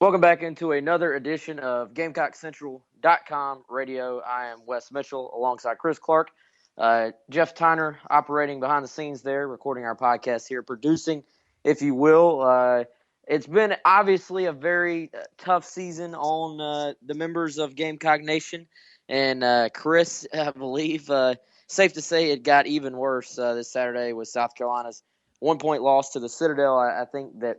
Welcome back into another edition of GamecockCentral.com radio. I am Wes Mitchell alongside Chris Clark. Jeff Tyner operating behind the scenes there, recording our podcast here, producing, if you will. It's been obviously a very tough season on the members of Gamecock Nation. And Chris, I believe, safe to say it got even worse this Saturday with South Carolina's 1-point loss to the Citadel. I think that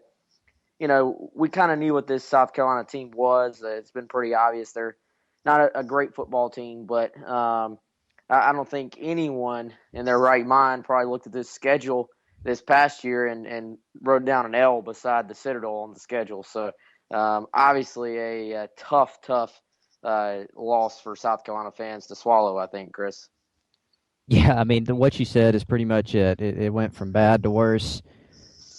we kind of knew what this South Carolina team was. It's been pretty obvious they're not a great football team, but I don't think anyone in their right mind probably looked at this schedule this past year and wrote down an L beside the Citadel on the schedule. So obviously a tough loss for South Carolina fans to swallow, I think, Chris. Yeah, I mean, what you said is pretty much it. It went from bad to worse.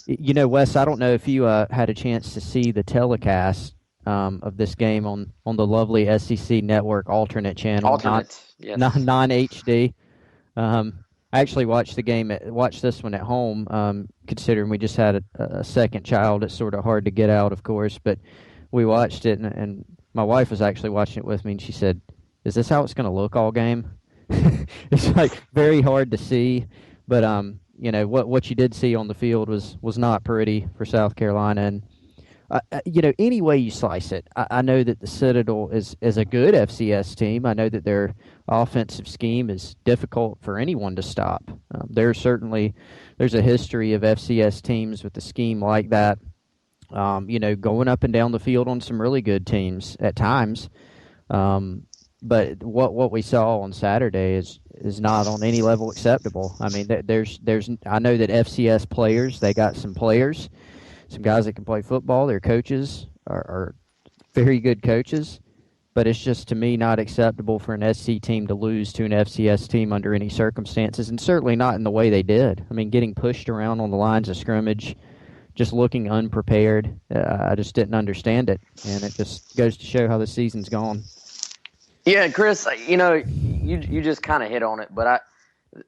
Wes, I don't know if you had a chance to see the telecast of this game on the lovely SEC Network alternate channel, Yes. non-HD. I actually watched this one at home. Considering we just had a second child, it's sort of hard to get out, of course. But we watched it, and my wife was actually watching it with me, and she said, "Is this how it's going to look all game?" It's like very hard to see, but what you did see on the field was not pretty for South Carolina. And any way you slice it, I know that the Citadel is a good FCS team. I know that their offensive scheme is difficult for anyone to stop. There's a history of FCS teams with a scheme like that. Going up and down the field on some really good teams at times. But what we saw on Saturday is not on any level acceptable. I mean, I know that FCS players, they got some players, some guys that can play football. Their coaches are very good coaches, but it's just, to me, not acceptable for an SC team to lose to an FCS team under any circumstances, and certainly not in the way they did. I mean, getting pushed around on the lines of scrimmage, just looking unprepared. I just didn't understand it, and it just goes to show how the season's gone. Yeah, Chris, you just kind of hit on it, but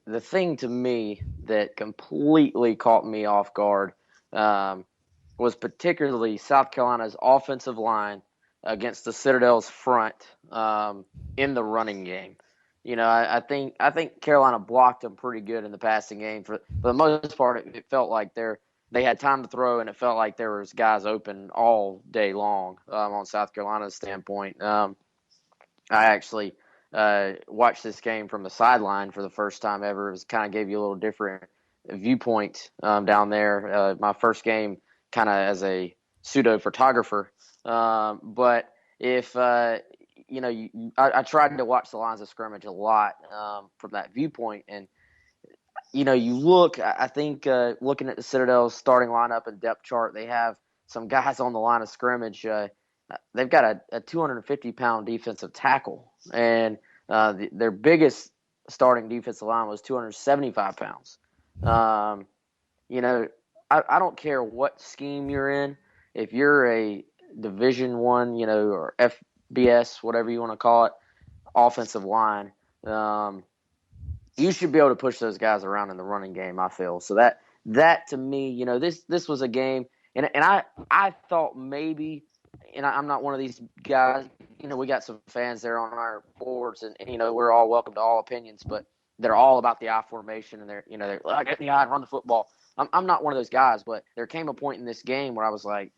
the thing to me that completely caught me off guard was particularly South Carolina's offensive line against the Citadel's front in the running game. I think Carolina blocked them pretty good in the passing game. For the most part, it felt like they had time to throw, and it felt like there was guys open all day long on South Carolina's standpoint. I actually watched this game from the sideline for the first time ever. It kind of gave you a little different viewpoint down there. My first game kind of as a pseudo photographer. But if, I tried to watch the lines of scrimmage a lot from that viewpoint. And, you look, I think looking at the Citadel's starting lineup and depth chart, they have some guys on the line of scrimmage. They've got a 250-pound defensive tackle, and their biggest starting defensive line was 275 pounds. I don't care what scheme you're in. If you're a Division I, or FBS, whatever you want to call it, offensive line, you should be able to push those guys around in the running game, I feel. So that to me, this was a game, and I thought maybe – and I'm not one of these guys, we got some fans there on our boards, and we're all welcome to all opinions, but they're all about the I formation, and they're get the I and run the football. I'm not one of those guys, but there came a point in this game where I was like,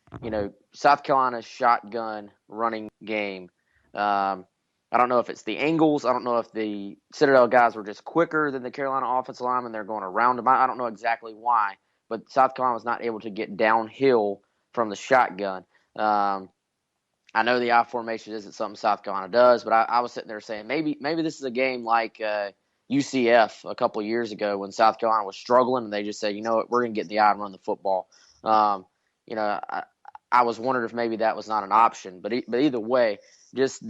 South Carolina's shotgun running game. I don't know if it's the angles. I don't know if the Citadel guys were just quicker than the Carolina offensive linemen. They're going around them. I don't know exactly why, but South Carolina was not able to get downhill from the shotgun. I know the I formation isn't something South Carolina does, but I was sitting there saying maybe this is a game like UCF a couple of years ago when South Carolina was struggling, and they just said, we're going to get the I and run the football. I was wondering if maybe that was not an option, but either way, just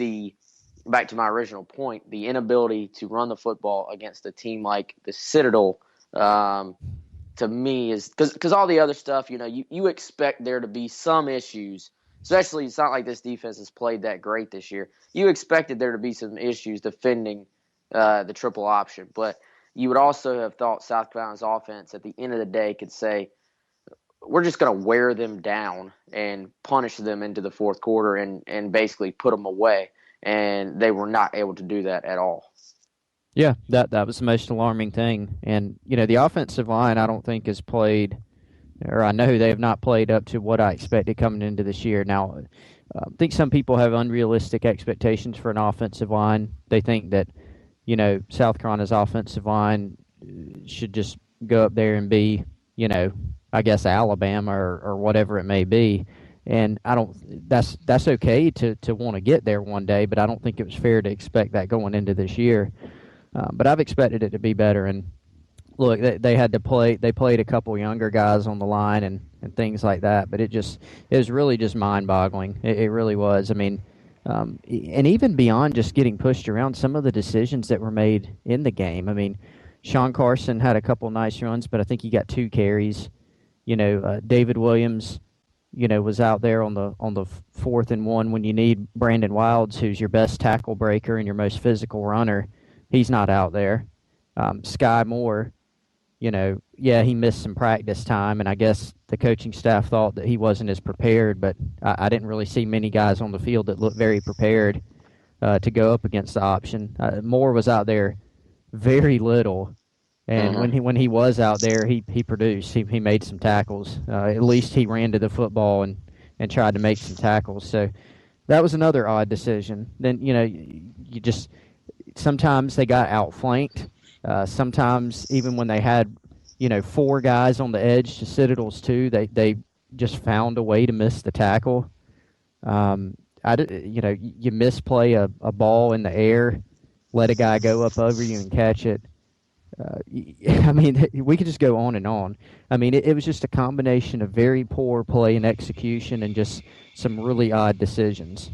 back to my original point, the inability to run the football against a team like the Citadel, to me is because all the other stuff, you expect there to be some issues. Especially, it's not like this defense has played that great this year. You expected there to be some issues defending the triple option, but you would also have thought South Carolina's offense at the end of the day could say, we're just going to wear them down and punish them into the fourth quarter and basically put them away. And they were not able to do that at all. Yeah, that was the most alarming thing. And, the offensive line, I don't think has played, or I know they have not played up to what I expected coming into this year. Now, I think some people have unrealistic expectations for an offensive line. They think that, South Carolina's offensive line should just go up there and be, I guess Alabama or whatever it may be. And I don't. That's okay to want to get there one day, but I don't think it was fair to expect that going into this year. But I've expected it to be better. And look, they had to play. They played a couple younger guys on the line and things like that. But it was really just mind-boggling. It really was. I mean, and even beyond just getting pushed around, some of the decisions that were made in the game. I mean, Sean Carson had a couple nice runs, but I think he got 2 carries. David Williams, was out there on the 4th and 1 when you need Brandon Wilds, who's your best tackle breaker and your most physical runner. He's not out there. Sky Moore, he missed some practice time, and I guess the coaching staff thought that he wasn't as prepared, but I didn't really see many guys on the field that looked very prepared to go up against the option. Moore was out there very little, and when he was out there, he produced. He made some tackles. At least he ran to the football and tried to make some tackles. So that was another odd decision. Then, you just – sometimes they got outflanked. Sometimes even when they had, 4 guys on the edge to Citadel's 2, they just found a way to miss the tackle. You misplay a ball in the air, let a guy go up over you and catch it. I mean, we could just go on and on. I mean, it was just a combination of very poor play and execution and just some really odd decisions.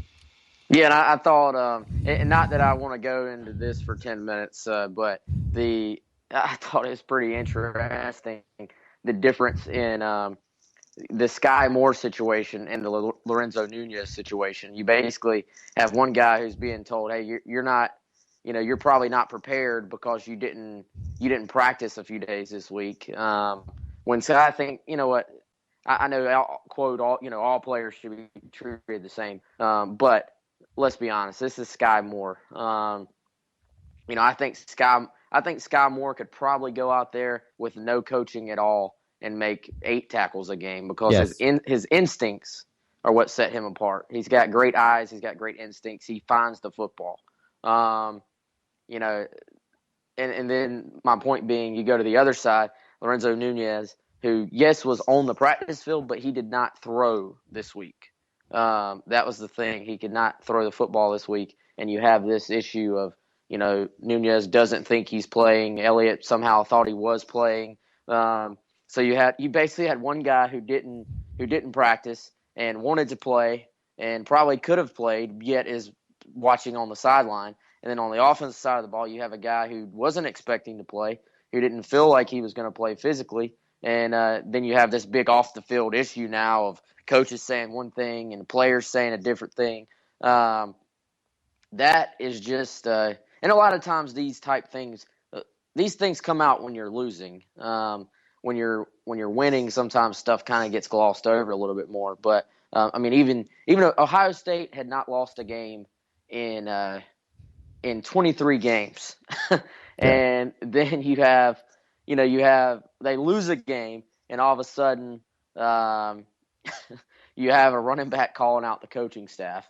Yeah, and I thought, and not that I want to go into this for 10 minutes, but I thought it was pretty interesting, the difference in the Sky Moore situation and the Lorenzo Nunez situation. You basically have one guy who's being told, hey, you're not, you're probably not prepared because you didn't practice a few days this week. When Sky, I think, what, I know, I'll quote, all players should be treated the same, but let's be honest. This is Sky Moore. I think Sky Moore could probably go out there with no coaching at all and make 8 tackles a game because his instincts are what set him apart. He's got great eyes. He's got great instincts. He finds the football. And then my point being, you go to the other side, Lorenzo Nunez, who was on the practice field, but he did not throw this week. That was the thing. He could not throw the football this week, and you have this issue of, Nunez doesn't think he's playing. Elliott somehow thought he was playing. So you basically had one guy who didn't practice and wanted to play and probably could have played, yet is watching on the sideline. And then on the offensive side of the ball, you have a guy who wasn't expecting to play, who didn't feel like he was going to play physically. And then you have this big off-the-field issue now of coaches saying one thing and players saying a different thing. That is just and a lot of times these things come out when you're losing. When you're winning, sometimes stuff kind of gets glossed over a little bit more. But I mean, even Ohio State had not lost a game in 23 games, and then you have they lose a game, and all of a sudden you have a running back calling out the coaching staff.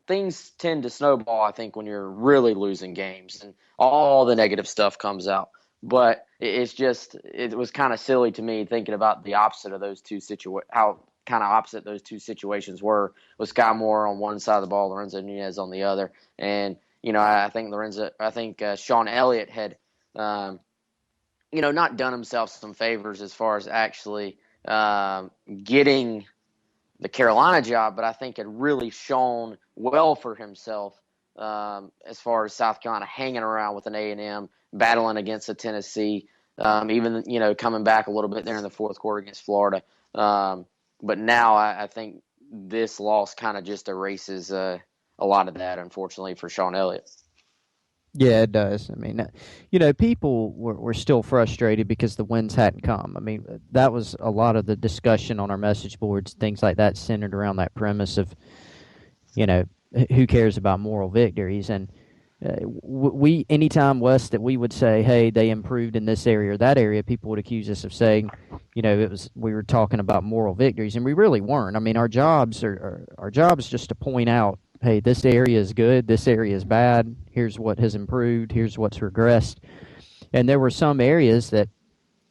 Things tend to snowball, I think, when you're really losing games and all the negative stuff comes out. But it was kind of silly to me thinking about the opposite of those two how kind of opposite those two situations were, with Sky Moore on one side of the ball, Lorenzo Nunez on the other. And, I think Sean Elliott had, not done himself some favors as far as actually getting the Carolina job, but I think had really shown well for himself as far as South Carolina hanging around with an A&M, battling against a Tennessee, even, coming back a little bit there in the fourth quarter against Florida. But now I think this loss kind of just erases a lot of that, unfortunately, for Sean Elliott. Yeah, it does. I mean, people were still frustrated because the wins hadn't come. I mean, that was a lot of the discussion on our message boards, things like that, centered around that premise of, you know, who cares about moral victories? And we, anytime West that we would say, hey, they improved in this area or that area, people would accuse us of saying, we were talking about moral victories, and we really weren't. I mean, our jobs just to point out, hey, this area is good, this area is bad. Here's what has improved. Here's what's regressed. And there were some areas that,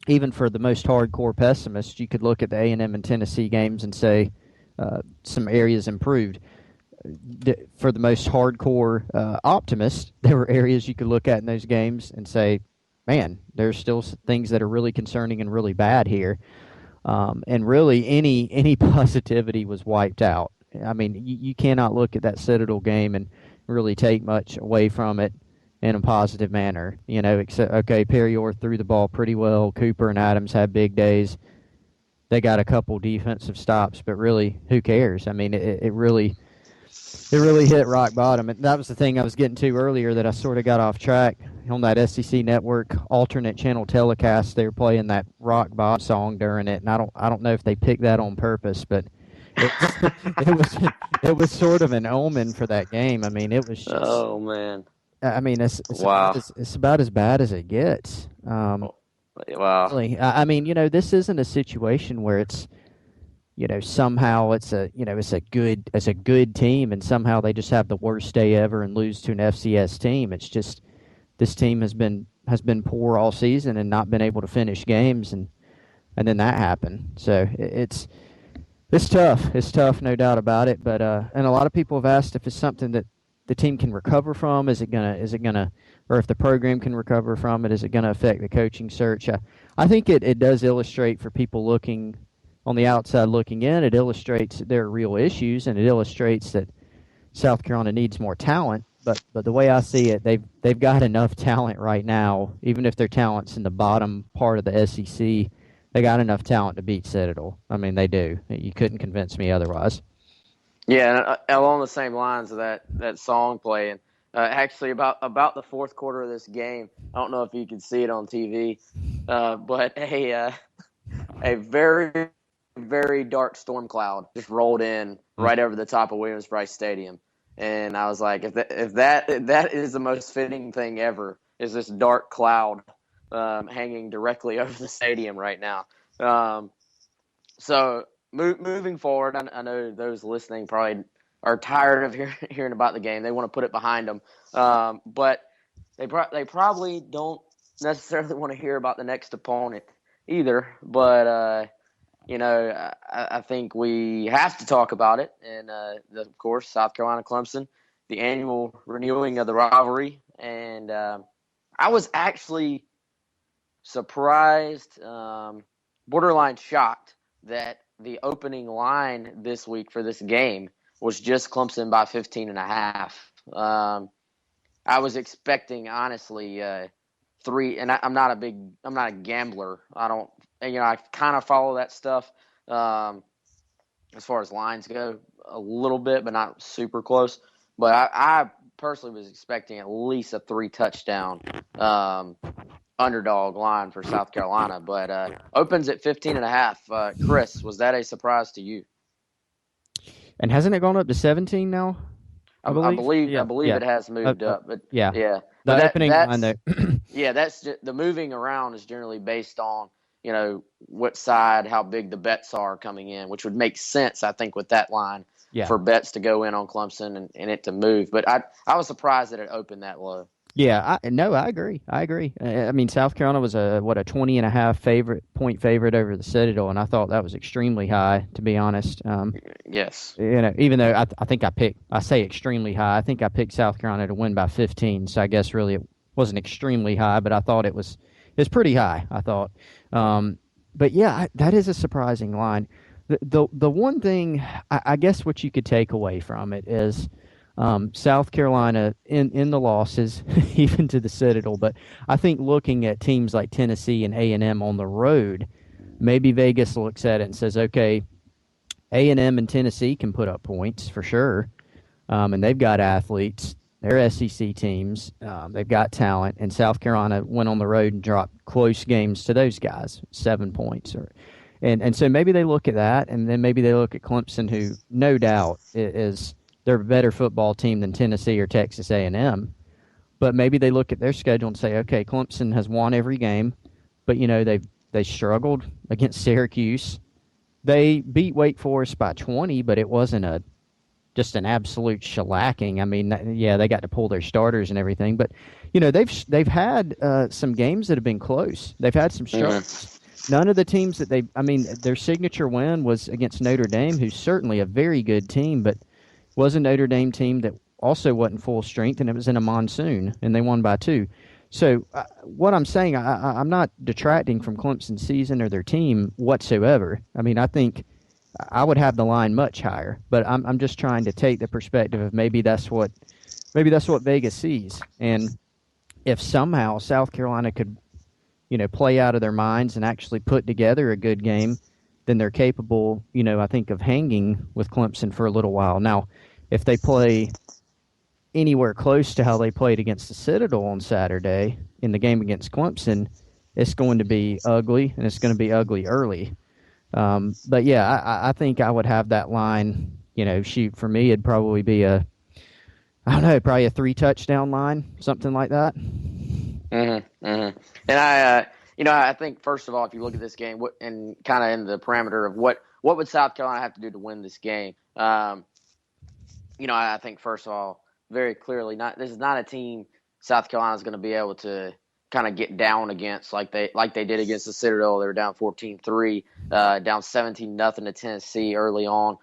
even for the most hardcore pessimists, you could look at the A&M and Tennessee games and say some areas improved. For the most hardcore optimist, there were areas you could look at in those games and say, man, there's still things that are really concerning and really bad here. And really, any positivity was wiped out. I mean, you cannot look at that Citadel game and really take much away from it in a positive manner. Except, okay, Perrior threw the ball pretty well. Cooper and Adams had big days. They got a couple defensive stops, but really, who cares? I mean, it really hit rock bottom. And that was the thing I was getting to earlier that I sort of got off track. On that SEC network alternate channel telecast, they were playing that rock bottom song during it, and I don't know if they picked that on purpose, but it was sort of an omen for that game. I mean, it was just, oh man. I mean, it's wow. It's about as bad as it gets. Wow. Really. I mean, this isn't a situation where it's, somehow it's a good team and somehow they just have the worst day ever and lose to an FCS team. It's just this team has been poor all season and not been able to finish games, and then that happened. So it's tough. It's tough, no doubt about it. But and a lot of people have asked if it's something that the team can recover from. Is it gonna, or if the program can recover from it, is it gonna affect the coaching search? I think it does illustrate for people looking on the outside looking in. It illustrates that there are real issues, and it illustrates that South Carolina needs more talent. But the way I see it, they've got enough talent right now. Even if their talent's in the bottom part of the SEC, they got enough talent to beat Citadel. I mean, they do. You couldn't convince me otherwise. Yeah, and along the same lines of that song playing, actually about the fourth quarter of this game, I don't know if you can see it on TV, but a very, very dark storm cloud just rolled in right over the top of Williams-Brice Stadium. And I was like, if that is the most fitting thing ever, is this dark cloud hanging directly over the stadium right now. So moving forward, I know those listening probably are tired of hearing about the game. They want to put it behind them. But they probably don't necessarily want to hear about the next opponent either. But, I think we have to talk about it. And, of course, South Carolina Clemson, the annual renewing of the rivalry. And I was actually surprised, borderline shocked that the opening line this week for this game was just Clemson by 15.5. I was expecting, honestly, 3, and I'm not a gambler. I kind of follow that stuff as far as lines go a little bit, but not super close. But I personally was expecting at least a 3 touchdown underdog line for South Carolina, but opens at 15.5. Chris, was that a surprise to you? And hasn't it gone up to 17 now? I believe it has moved up, but yeah. The opening line though. Yeah, that's the moving around is generally based on what side, how big the bets are coming in, which would make sense, I think, with that line for bets to go in on Clemson and it to move. But I was surprised that it opened that low. Yeah, I agree. I mean, South Carolina was a 20.5 point favorite over the Citadel, and I thought that was extremely high, to be honest. Yes. Even though I think I say extremely high, I think I picked South Carolina to win by 15, so I guess really it wasn't extremely high, but I thought it was pretty high, I thought. But yeah, that is a surprising line. The one thing, I guess what you could take away from it is South Carolina in the losses, even to the Citadel. But I think looking at teams like Tennessee and A&M on the road, maybe Vegas looks at it and says, okay, A&M and Tennessee can put up points for sure, and they've got athletes. They're SEC teams. They've got talent, and South Carolina went on the road and dropped close games to those guys, 7 points. And so maybe they look at that, and then maybe they look at Clemson, who no doubt is they're a better football team than Tennessee or Texas A&M. But maybe they look at their schedule and say, okay, Clemson has won every game, but they struggled against Syracuse. They beat Wake Forest by 20, but it wasn't just an absolute shellacking. I mean, yeah, they got to pull their starters and everything, but they've had some games that have been close. They've had some struggles. None of the teams their signature win was against Notre Dame, who's certainly a very good team, but was a Notre Dame team that also wasn't full strength, and it was in a monsoon, and they won by 2. So what I'm saying, I'm not detracting from Clemson's season or their team whatsoever. I mean, I think I would have the line much higher, but I'm just trying to take the perspective of maybe that's what Vegas sees. And if somehow South Carolina could, play out of their minds and actually put together a good game, then they're capable, I think, of hanging with Clemson for a little while. Now, if they play anywhere close to how they played against the Citadel on Saturday in the game against Clemson, it's going to be ugly, and it's going to be ugly early. But yeah, I think I would have that line. Shoot, for me, it'd probably be probably a 3-touchdown line, something like that. And I think first of all, if you look at this game, and kind of in the parameter of what would South Carolina have to do to win this game? I think first of all, very clearly, this is not a team South Carolina is going to be able to kind of get down against like they did against the Citadel. They were down 14-3, down 17-0 to Tennessee early on.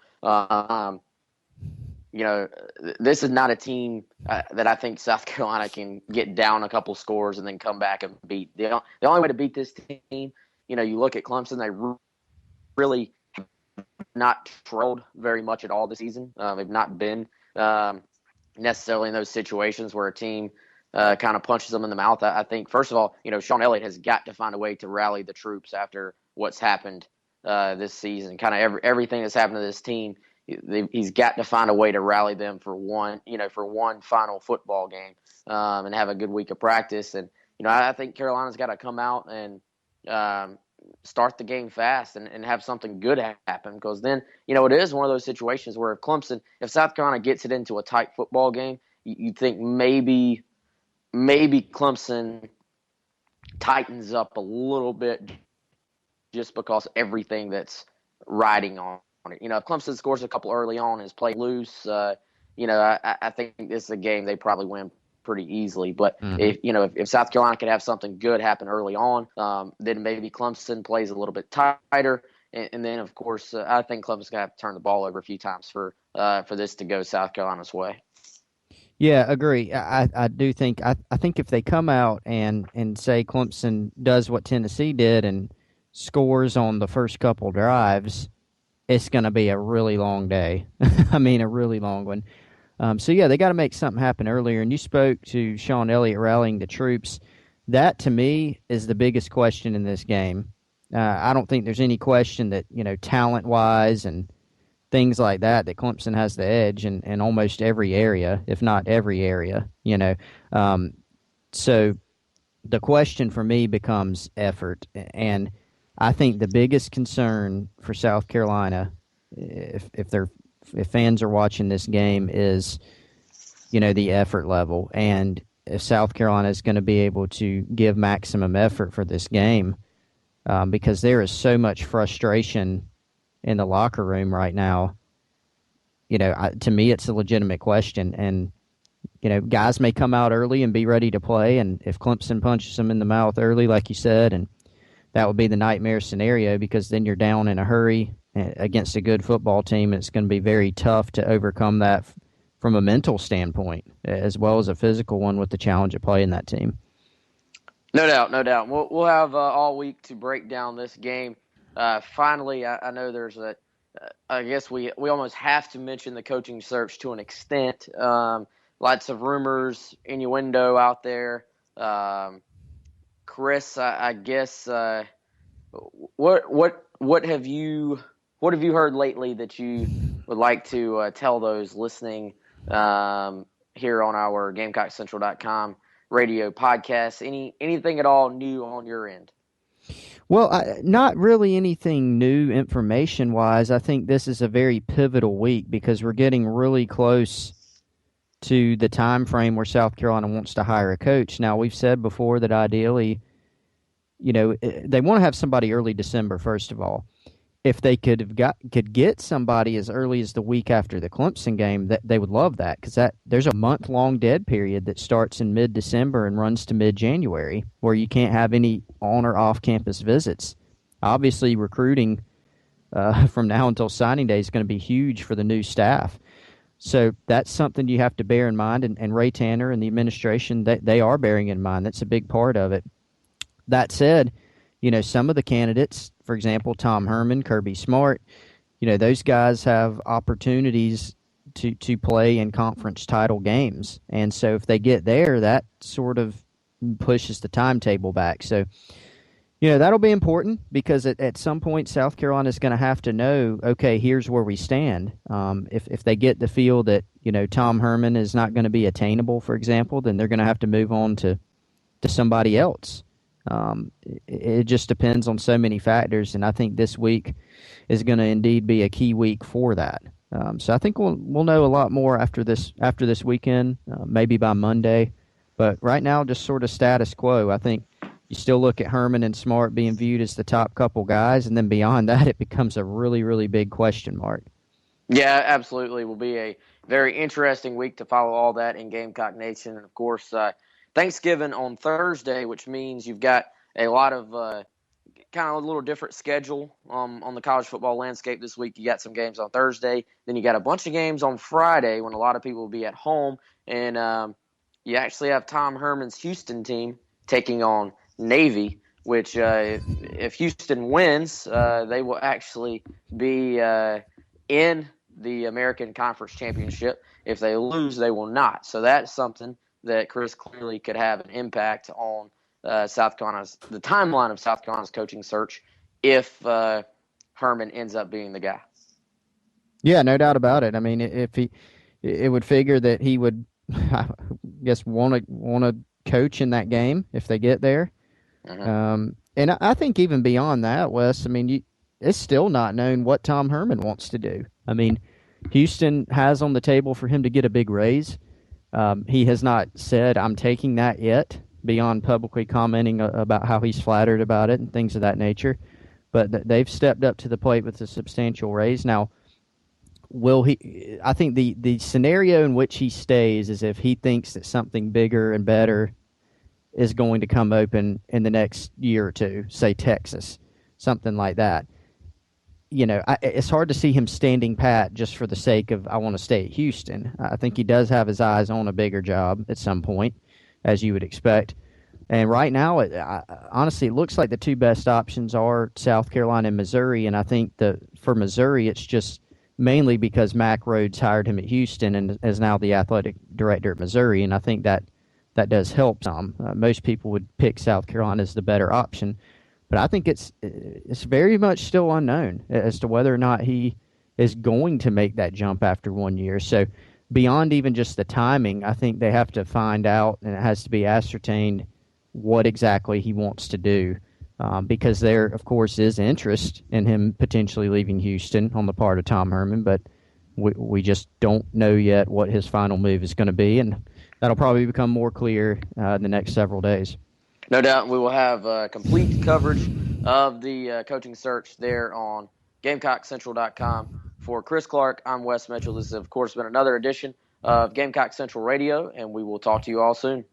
This is not a team that I think South Carolina can get down a couple scores and then come back and beat. The only way to beat this team, you look at Clemson, they really have not trolled very much at all this season. They've not been necessarily in those situations where a team kind of punches them in the mouth. I think, first of all, Sean Elliott has got to find a way to rally the troops after what's happened this season. Kind of everything that's happened to this team, he's got to find a way to rally them for one final football game and have a good week of practice. And, I think Carolina's got to come out and start the game fast and have something good happen, because then, it is one of those situations where if South Carolina gets it into a tight football game, you think maybe Clemson tightens up a little bit just because everything that's riding on it. If Clemson scores a couple early on and is played loose, I think this is a game they probably win pretty easily. But if South Carolina could have something good happen early on, then maybe Clemson plays a little bit tighter. And then, of course, I think Clemson's going to have to turn the ball over a few times for this to go South Carolina's way. Yeah, agree. I do think I think if they come out and say Clemson does what Tennessee did and scores on the first couple drives, it's going to be a really long day. I mean, a really long one. So yeah, they got to make something happen earlier. And you spoke to Sean Elliott rallying the troops. That to me is the biggest question in this game. I don't think there's any question that talent wise and things like that Clemson has the edge in almost every area, if not every area, So the question for me becomes effort. And I think the biggest concern for South Carolina, if fans are watching this game, is, the effort level. And if South Carolina is going to be able to give maximum effort for this game, because there is so much frustration in the locker room right now, to me, it's a legitimate question. And, guys may come out early and be ready to play. And if Clemson punches them in the mouth early, like you said, and that would be the nightmare scenario, because then you're down in a hurry against a good football team. And it's going to be very tough to overcome that from a mental standpoint, as well as a physical one with the challenge of playing that team. No doubt. We'll have all week to break down this game. Finally, I know there's I guess we almost have to mention the coaching search to an extent. Lots of rumors, innuendo out there. Chris, I guess what have you heard lately that you would like to tell those listening? here on our GamecockCentral.com radio podcast. Anything at all new on your end? Well, not really anything new information-wise. I think this is a very pivotal week because we're getting really close to the time frame where South Carolina wants to hire a coach. Now, we've said before that ideally, they want to have somebody early December, first of all. If they could get somebody as early as the week after the Clemson game, that they would love that because there's a month-long dead period that starts in mid-December and runs to mid-January where you can't have any on- or off-campus visits. Obviously, recruiting from now until signing day is going to be huge for the new staff. So that's something you have to bear in mind, and Ray Tanner and the administration, they are bearing in mind. That's a big part of it. That said, some of the candidates, for example, Tom Herman, Kirby Smart, those guys have opportunities to play in conference title games. And so if they get there, that sort of pushes the timetable back. So, that'll be important because at some point South Carolina is going to have to know, okay, here's where we stand. If they get the feel that, Tom Herman is not going to be attainable, for example, then they're going to have to move on to somebody else. It just depends on so many factors, and I think this week is going to indeed be a key week for that. So I think we'll know a lot more after this weekend, maybe by Monday. But right now, just sort of status quo. I think you still look at Herman and Smart being viewed as the top couple guys, and then beyond that, it becomes a really, really big question mark. Yeah, absolutely. Will be a very interesting week to follow all that in Gamecock Nation, and of course, Thanksgiving on Thursday, which means you've got a lot of kind of a little different schedule on the college football landscape this week. You got some games on Thursday, then you got a bunch of games on Friday when a lot of people will be at home, and you actually have Tom Herman's Houston team taking on Navy, which if Houston wins, they will actually be in the American Conference Championship. If they lose, they will not. So that's something that Chris clearly could have an impact on the timeline of South Carolina's coaching search if Herman ends up being the guy. Yeah, no doubt about it. I mean, it would figure that he would, I guess, want to coach in that game if they get there. And I think even beyond that, Wes, I mean, it's still not known what Tom Herman wants to do. I mean, Houston has on the table for him to get a big raise. He has not said, I'm taking that yet, beyond publicly commenting about how he's flattered about it and things of that nature. But they've stepped up to the plate with a substantial raise. Now, will he? I think the scenario in which he stays is if he thinks that something bigger and better is going to come open in the next year or two, say Texas, something like that. It's hard to see him standing pat just for the sake of, I want to stay at Houston. I think he does have his eyes on a bigger job at some point, as you would expect. And right now, honestly, it looks like the two best options are South Carolina and Missouri. And I think for Missouri, it's just mainly because Mack Rhodes hired him at Houston and is now the athletic director at Missouri. And I think that does help some. Most people would pick South Carolina as the better option. But I think it's very much still unknown as to whether or not he is going to make that jump after 1 year. So beyond even just the timing, I think they have to find out, and it has to be ascertained, what exactly he wants to do. Because there, of course, is interest in him potentially leaving Houston on the part of Tom Herman, but we just don't know yet what his final move is going to be, and that'll probably become more clear in the next several days. No doubt we will have complete coverage of the coaching search there on GamecockCentral.com. For Chris Clark, I'm Wes Mitchell. This has, of course, been another edition of Gamecock Central Radio, and we will talk to you all soon.